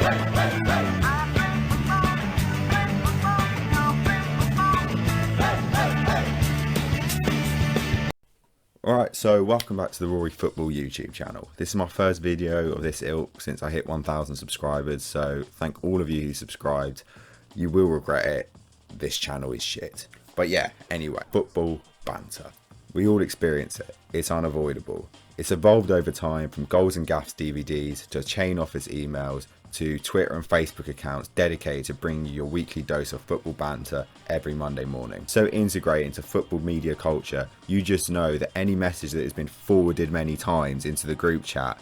Alright, so welcome back to the Rory Football YouTube channel. This is my first video of this ilk since I hit 1,000 subscribers, so thank all of you who subscribed. You will regret it. This channel is shit. But yeah, anyway, football banter. We all experience it. It's unavoidable. It's evolved over time from Goals and Gaffs DVDs to chain office emails to Twitter and Facebook accounts dedicated to bringing you your weekly dose of football banter every Monday morning. So integrated into football media culture, you just know that any message that has been forwarded many times into the group chat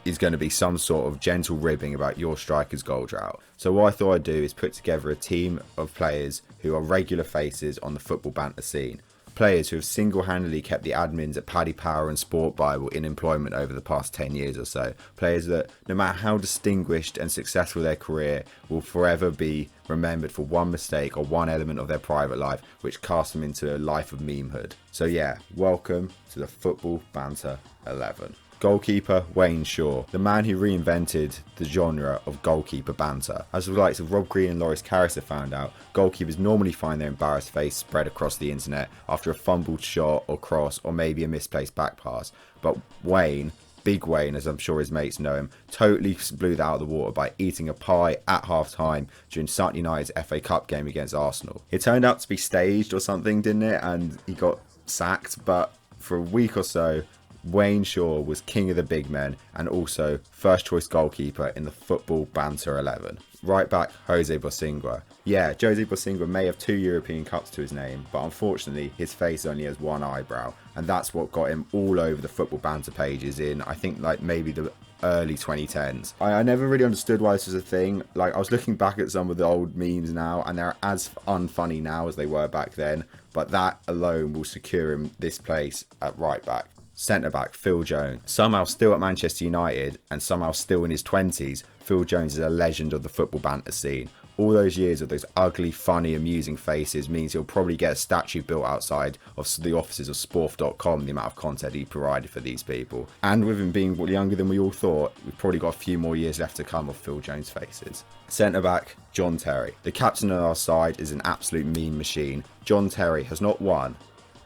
is going to be some sort of gentle ribbing about your striker's goal drought. So what I thought I'd do is put together a team of players who are regular faces on the football banter scene. Players who have single-handedly kept the admins at Paddy Power and Sport Bible in employment over the past 10 years or so. Players that, no matter how distinguished and successful their career, will forever be remembered for one mistake or one element of their private life which cast them into a life of memehood. So yeah, welcome to the Football Banter 11. Goalkeeper Wayne Shaw, the man who reinvented the genre of goalkeeper banter. As the likes of Rob Green and Loris Karius have found out, goalkeepers normally find their embarrassed face spread across the internet after a fumbled shot or cross or maybe a misplaced back pass. But Wayne, Big Wayne as I'm sure his mates know him, totally blew that out of the water by eating a pie at half time during Sutton United's FA Cup game against Arsenal. It turned out to be staged or something, didn't it? And he got sacked, but for a week or so, Wayne Shaw was king of the big men and also first choice goalkeeper in the Football Banter 11. Right back Jose Basinga. Yeah, Jose Basinga may have 2 European Cups to his name, but unfortunately his face only has one eyebrow, and that's what got him all over the Football Banter pages in, I think, like maybe the early 2010s. I never really understood why this was a thing. Like, I was looking back at some of the old memes now, and they're as unfunny now as they were back then, but that alone will secure him this place at right back. Centre back Phil Jones, somehow still at Manchester United and somehow still in his 20s, Phil Jones is a legend of the football banter scene. All those years of those ugly, funny, amusing faces means he'll probably get a statue built outside of the offices of Sporf.com, the amount of content he provided for these people. And with him being younger than we all thought, we've probably got a few more years left to come of Phil Jones faces. Centre back John Terry. The captain on our side is an absolute meme machine. John Terry has not one,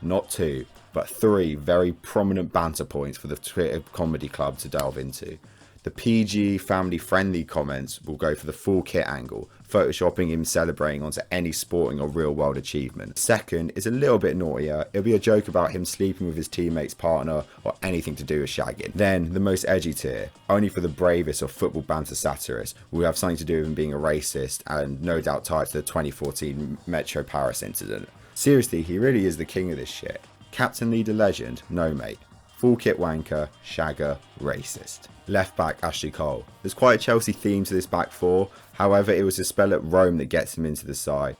not two, but 3 very prominent banter points for the Twitter comedy club to delve into. The PG family friendly comments will go for the full kit angle, photoshopping him celebrating onto any sporting or real world achievement. Second is a little bit naughtier. It'll be a joke about him sleeping with his teammate's partner or anything to do with shagging. Then the most edgy tier, only for the bravest of football banter satirists, will have something to do with him being a racist and no doubt tied to the 2014 Metro Paris incident. Seriously, he really is the king of this shit. Captain leader legend? No mate. Full kit wanker, shagger, racist. Left back Ashley Cole. There's quite a Chelsea theme to this back four, however it was his spell at Rome that gets him into the side.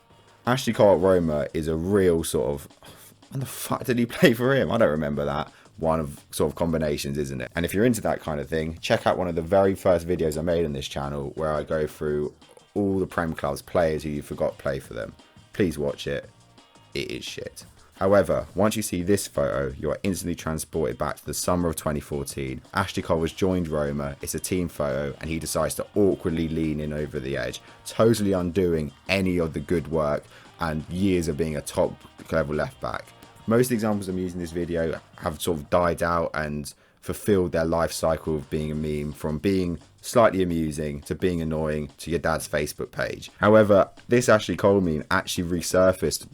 Ashley Cole at Roma is a real sort of, when the fuck did he play for him? I don't remember that. One of sort of combinations, isn't it? And if you're into that kind of thing, check out one of the very first videos I made on this channel where I go through all the Prem clubs players who you forgot to play for them. Please watch it. It is shit. However, once you see this photo, you are instantly transported back to the summer of 2014. Ashley Cole has joined Roma, it's a team photo, and he decides to awkwardly lean in over the edge, totally undoing any of the good work and years of being a top level left back. Most examples I'm using in this video have sort of died out and fulfilled their life cycle of being a meme, from being slightly amusing to being annoying to your dad's Facebook page. However, this Ashley Cole meme actually resurfaced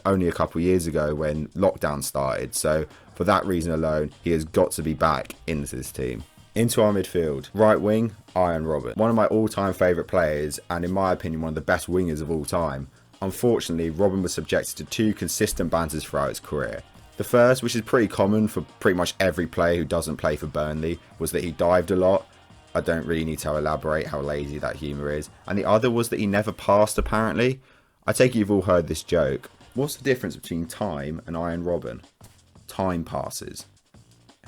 only a couple years ago when lockdown started, so for that reason alone he has got to be back into this team. Into our midfield, right wing Arjen Robben, one of my all-time favourite players and in my opinion one of the best wingers of all time. Unfortunately, Robben was subjected to 2 consistent banters throughout his career. The first, which is pretty common for pretty much every player who doesn't play for Burnley, was that he dived a lot. I don't really need to elaborate how lazy that humour is. And the other was that he never passed, apparently. I take it you've all heard this joke. What's the difference between time and Arjen Robben? Time passes.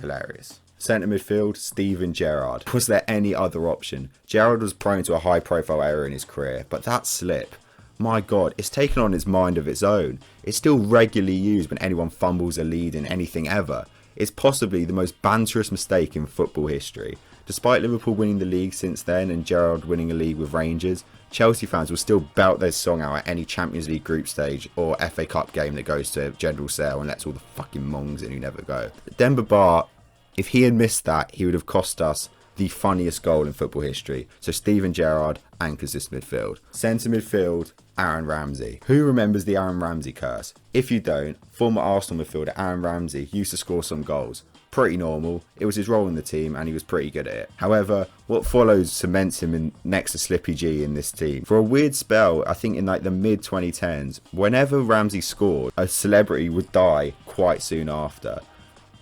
Hilarious. Centre midfield, Steven Gerrard. Was there any other option? Gerrard was prone to a high profile error in his career, but that slip, my god, it's taken on its mind of its own. It's still regularly used when anyone fumbles a lead in anything ever. It's possibly the most banterous mistake in football history. Despite Liverpool winning the league since then and Gerrard winning a league with Rangers, Chelsea fans will still belt their song out at any Champions League group stage or FA Cup game that goes to general sale and lets all the fucking mongs in who never go. Demba Ba, if he had missed that, he would have cost us the funniest goal in football history. So Steven Gerrard anchors this midfield. Centre midfield, Aaron Ramsey. Who remembers the Aaron Ramsey curse? If you don't, former Arsenal midfielder Aaron Ramsey used to score some goals. Pretty normal, it was his role in the team and he was pretty good at it. However, what follows cements him in next to Slippy G in this team. For a weird spell, I think in like the mid 2010s, whenever Ramsey scored, a celebrity would die quite soon after.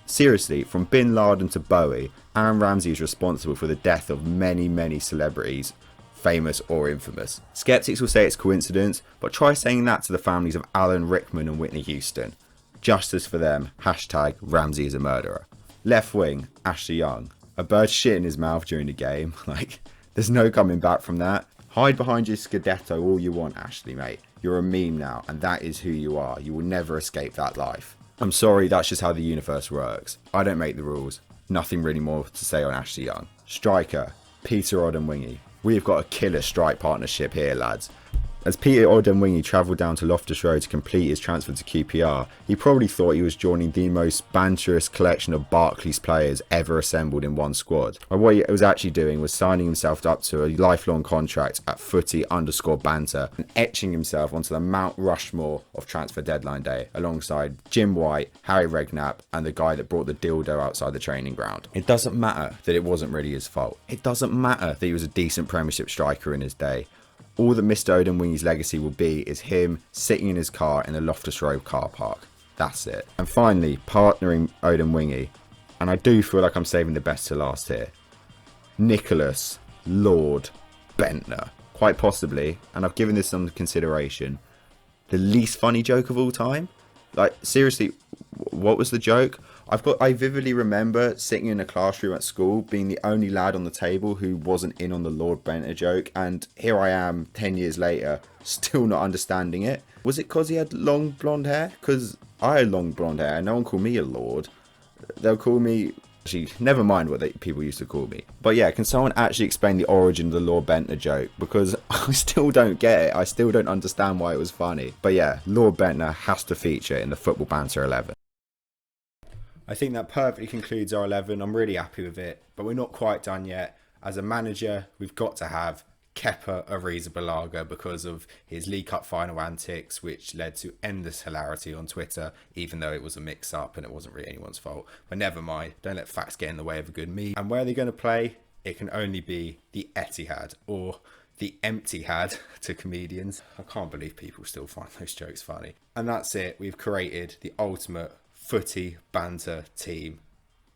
Seriously, from Bin Laden to Bowie, Aaron Ramsey is responsible for the death of many celebrities, famous or infamous. Skeptics will say it's coincidence, but try saying that to the families of Alan Rickman and Whitney Houston. Justice for them, hashtag Ramsey is a murderer. Left wing, Ashley Young. A bird shit in his mouth during the game. Like, there's no coming back from that. Hide behind your Scudetto all you want, Ashley, mate. You're a meme now, and that is who you are. You will never escape that life. I'm sorry, that's just how the universe works. I don't make the rules. Nothing really more to say on Ashley Young. Striker, Peter Odemwingie. We've got a killer strike partnership here, lads. As Peter Odemwingie travelled down to Loftus Road to complete his transfer to QPR, he probably thought he was joining the most banterous collection of Barclays players ever assembled in one squad. And what he was actually doing was signing himself up to a lifelong contract at Footy_Banter and etching himself onto the Mount Rushmore of transfer deadline day alongside Jim White, Harry Redknapp and the guy that brought the dildo outside the training ground. It doesn't matter that it wasn't really his fault. It doesn't matter that he was a decent Premiership striker in his day. All that Mr. Odemwingie's legacy will be is him sitting in his car in the Loftus Road car park. That's it. And finally, partnering Odemwingie, and I do feel like I'm saving the best to last here, Nicholas Lord Bentner. Quite possibly, and I've given this some consideration, the least funny joke of all time. Like, seriously, what was the joke? I vividly remember sitting in a classroom at school, being the only lad on the table who wasn't in on the Lord Bentner joke, and here I am 10 years later, still not understanding it. Was it because he had long blonde hair? Because I had long blonde hair and no one called me a lord. They'll call me... Actually, never mind what people used to call me. But yeah, can someone actually explain the origin of the Lord Bentner joke? Because I still don't get it. I still don't understand why it was funny. But yeah, Lord Bentner has to feature in the Football Banter 11. I think that perfectly concludes our 11. I'm really happy with it, but we're not quite done yet. As a manager, we've got to have Kepa Arrizabalaga because of his League Cup final antics, which led to endless hilarity on Twitter, even though it was a mix-up and it wasn't really anyone's fault. But never mind, don't let facts get in the way of a good meme. And where are they going to play? It can only be the Etihad, or the empty had to comedians. I can't believe people still find those jokes funny. And that's it. We've created the ultimate footy banter team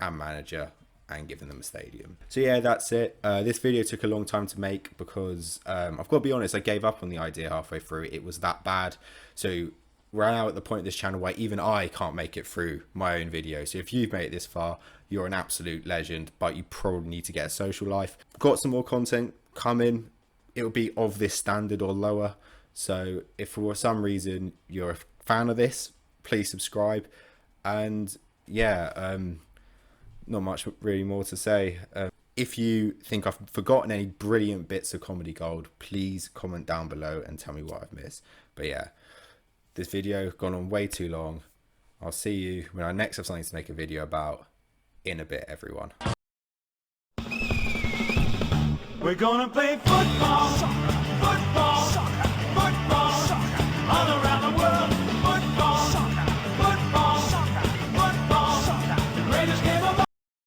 and manager and given them a stadium. So yeah, that's it. This video took a long time to make because I've got to be honest, I gave up on the idea halfway through. It was that bad. So we're now at the point of this channel where even I can't make it through my own video. So if you've made it this far, you're an absolute legend, but you probably need to get a social life. Got some more content coming. It'll be of this standard or lower. So if for some reason you're a fan of this, please subscribe. And yeah, not much really more to say. If you think I've forgotten any brilliant bits of comedy gold, please comment down below and tell me what I've missed. But yeah, this video has gone on way too long. I'll see you when I next have something to make a video about in a bit, everyone. We're gonna play football.